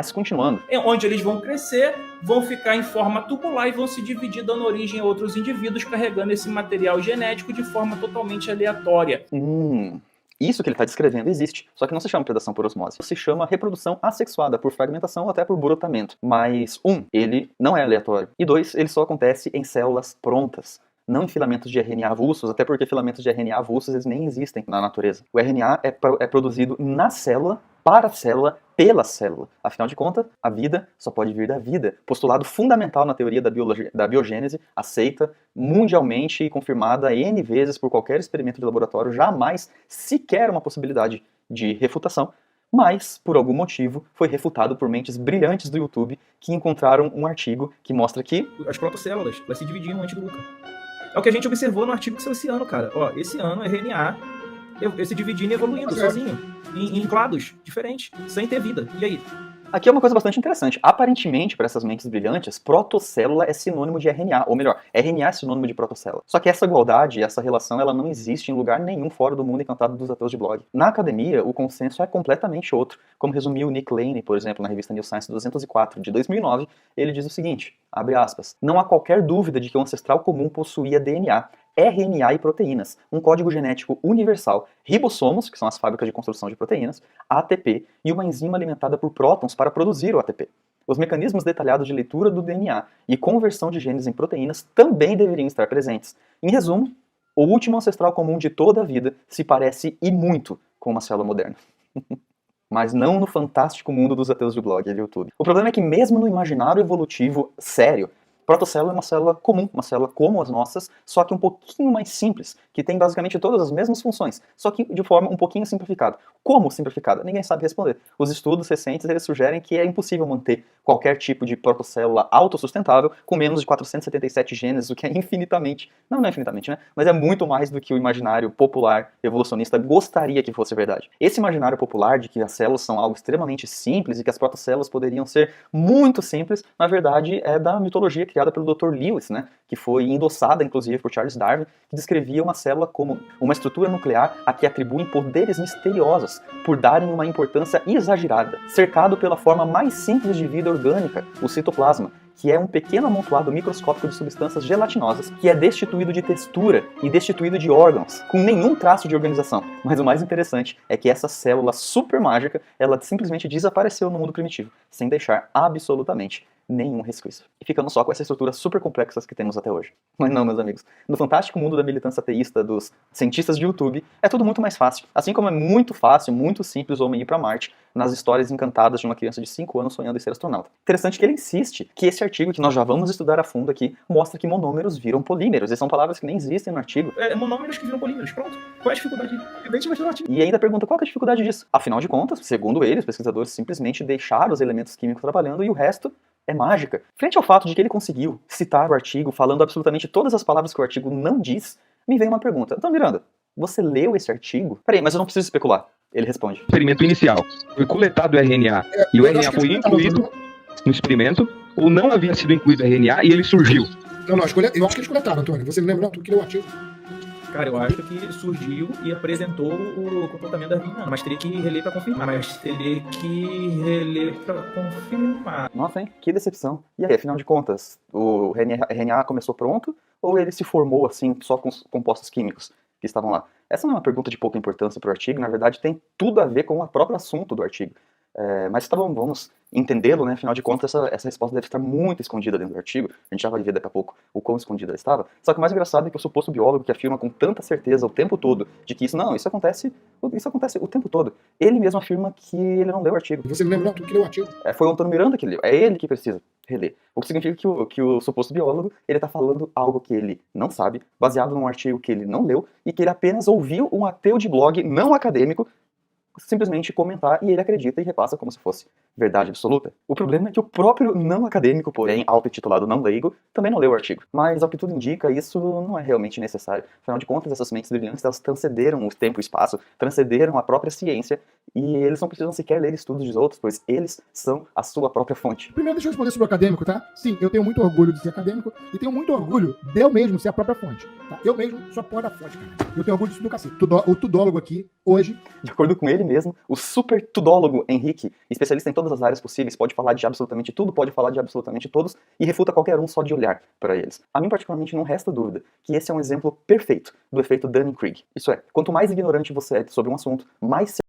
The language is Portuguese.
Mas continuando. Onde eles vão crescer, vão ficar em forma tubular e vão se dividir, dando origem a outros indivíduos, carregando esse material genético de forma totalmente aleatória. Isso que ele está descrevendo existe, só que não se chama predação por osmose. Se chama reprodução assexuada, por fragmentação ou até por brotamento. Mas, ele não é aleatório. E 2, ele só acontece em células prontas, não em filamentos de RNA avulsos, até porque filamentos de RNA avulsos eles nem existem na natureza. O RNA é produzido na célula, para a célula, pela célula. Afinal de contas, a vida só pode vir da vida. Postulado fundamental na teoria da biogênese, aceita mundialmente e confirmada N vezes por qualquer experimento de laboratório, jamais sequer uma possibilidade de refutação, mas, por algum motivo, foi refutado por mentes brilhantes do YouTube que encontraram um artigo que mostra que as protocélulas, elas se dividiam antes do Luca. É o que a gente observou no artigo que saiu esse ano, cara. Ó, esse ano, RNA se dividindo e evoluindo sozinho, em clados diferentes, sem ter vida. E aí? Aqui é uma coisa bastante interessante. Aparentemente, para essas mentes brilhantes, protocélula é sinônimo de RNA, ou melhor, RNA é sinônimo de protocélula. Só que essa igualdade, essa relação, ela não existe em lugar nenhum fora do mundo encantado dos ateus de blog. Na academia, o consenso é completamente outro. Como resumiu Nick Lane, por exemplo, na revista New Science 204, de 2009, ele diz o seguinte, abre aspas, não há qualquer dúvida de que o ancestral comum possuía DNA, RNA e proteínas, um código genético universal, ribossomos, que são as fábricas de construção de proteínas, ATP e uma enzima alimentada por prótons para produzir o ATP. Os mecanismos detalhados de leitura do DNA e conversão de genes em proteínas também deveriam estar presentes. Em resumo, o último ancestral comum de toda a vida se parece e muito com uma célula moderna. Mas não no fantástico mundo dos ateus de blog e de YouTube. O problema é que mesmo no imaginário evolutivo sério, protocélula é uma célula comum, uma célula como as nossas, só que um pouquinho mais simples, que tem basicamente todas as mesmas funções, só que de forma um pouquinho simplificada. Como simplificada? Ninguém sabe responder. Os estudos recentes eles sugerem que é impossível manter qualquer tipo de protocélula autossustentável com menos de 477 genes, o que é infinitamente, não é infinitamente, né? Mas é muito mais do que o imaginário popular evolucionista gostaria que fosse verdade. Esse imaginário popular de que as células são algo extremamente simples e que as protocélulas poderiam ser muito simples, na verdade é da mitologia criada pelo Dr. Lewis, né? Que foi endossada inclusive por Charles Darwin, que descrevia uma célula como uma estrutura nuclear a que atribuem poderes misteriosos por darem uma importância exagerada, cercado pela forma mais simples de vida orgânica, o citoplasma, que é um pequeno amontoado microscópico de substâncias gelatinosas que é destituído de textura e destituído de órgãos, com nenhum traço de organização. Mas o mais interessante é que essa célula super mágica, ela simplesmente desapareceu no mundo primitivo, sem deixar absolutamente nenhum resquício. E ficamos só com essas estruturas super complexas que temos até hoje. Mas não, meus amigos. No fantástico mundo da militância ateísta dos cientistas de YouTube, é tudo muito mais fácil. Assim como é muito fácil, muito simples o homem ir para Marte, nas histórias encantadas de uma criança de 5 anos sonhando em ser astronauta. Interessante que ele insiste que esse artigo, que nós já vamos estudar a fundo aqui, mostra que monômeros viram polímeros. E são palavras que nem existem no artigo. Monômeros que viram polímeros, pronto. Qual é a dificuldade? E ainda pergunta qual é a dificuldade disso. Afinal de contas, segundo ele, os pesquisadores simplesmente deixaram os elementos químicos trabalhando e o resto é mágica. Frente ao fato de que ele conseguiu citar o artigo falando absolutamente todas as palavras que o artigo não diz, me vem uma pergunta. Então, Miranda, você leu esse artigo? Peraí, mas eu não preciso especular. Ele responde. O experimento inicial foi coletado o RNA e o RNA foi incluído no experimento ou não havia sido incluído o RNA e ele surgiu? Não, eu acho que eles coletaram, Antônio. Você não lembra, não? Tu que leu o artigo. Cara, eu acho que surgiu e apresentou o comportamento da RNA, mas teria que reler pra confirmar. Nossa, hein? Que decepção. E aí, afinal de contas, o RNA começou pronto ou ele se formou assim só com os compostos químicos que estavam lá? Essa não é uma pergunta de pouca importância para o artigo, na verdade tem tudo a ver com o próprio assunto do artigo. Mas tá bom, vamos entendê-lo, né? Afinal de contas, essa resposta deve estar muito escondida dentro do artigo. A gente já vai ver daqui a pouco o quão escondida ela estava. Só que o mais engraçado é que o suposto biólogo que afirma com tanta certeza o tempo todo de que isso acontece o tempo todo. Ele mesmo afirma que ele não leu o artigo. Você não lembra, não? Tu que leu o artigo. Foi o Antônio Miranda que leu. É ele que precisa reler. O que significa que o suposto biólogo, ele tá falando algo que ele não sabe, baseado num artigo que ele não leu e que ele apenas ouviu um ateu de blog não acadêmico simplesmente comentar e ele acredita e repassa como se fosse verdade absoluta. O problema é que o próprio não acadêmico, porém auto-intitulado não leigo, também não leu o artigo. Mas ao que tudo indica, isso não é realmente necessário. Afinal de contas, essas mentes brilhantes, elas transcenderam o tempo e o espaço, transcenderam a própria ciência e eles não precisam sequer ler estudos dos outros, pois eles são a sua própria fonte. Primeiro, deixa eu responder sobre o acadêmico, tá? Sim, eu tenho muito orgulho de ser acadêmico e tenho muito orgulho de eu mesmo ser a própria fonte. Tá? Eu mesmo sou a porra da fonte, cara. Eu tenho orgulho disso do cacete. O tudólogo aqui, hoje... De acordo com ele mesmo, o super tudólogo Henrique, especialista em todas todas as áreas possíveis, pode falar de absolutamente tudo, pode falar de absolutamente todos, e refuta qualquer um só de olhar para eles. A mim, particularmente, não resta dúvida que esse é um exemplo perfeito do efeito Dunning-Krieg. Isso é, quanto mais ignorante você é sobre um assunto, mais